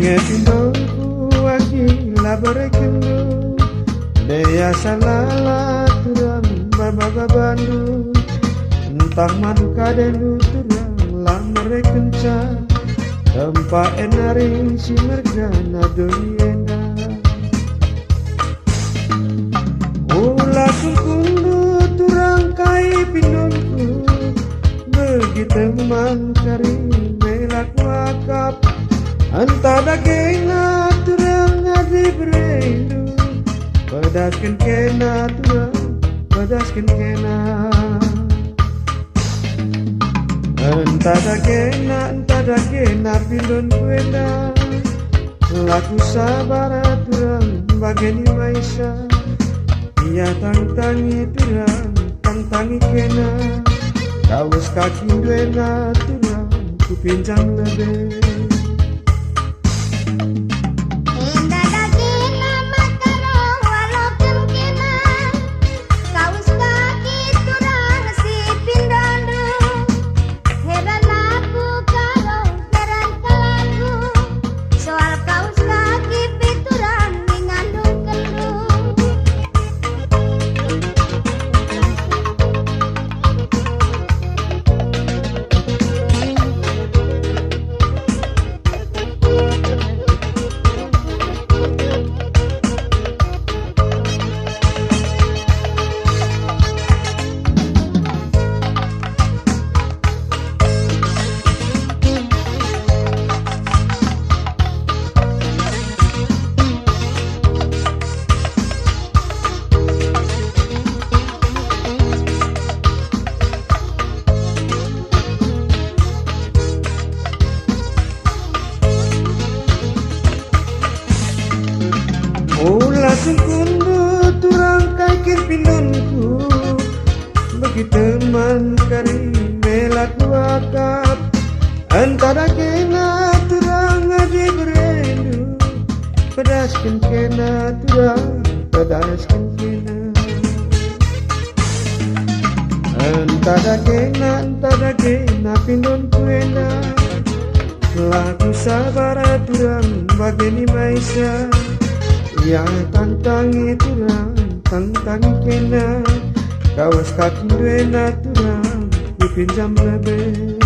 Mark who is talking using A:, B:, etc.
A: Ngetindongku akila berekendo Dea salala turang babaga bandu Entah madu kadenu turang lah merekenca Tempat enaring si mergana doniena Ula kundu turang kai pindonku Begitu mangkari melak wakap Antara kena turang adi berendu Pedaskan kena turang, pedaskan kena Antara kena pindon kuena Laku sabar turang bageni maisa Ia tangtangi turang, tangtangi kena Kawas kaki duena turang, ku pinjam lebih Ula sungkundu turang kaikin pindonku Begitu mangkari melak wakap Antara kena turang adi berendu Pedaskan kena turang, pedaskan kena Antara kena pindon kuena Laku sabar turang bageni maisa Ya tantangi turang, tantangi kena Kawas kaki duena turang, dipinjam lebih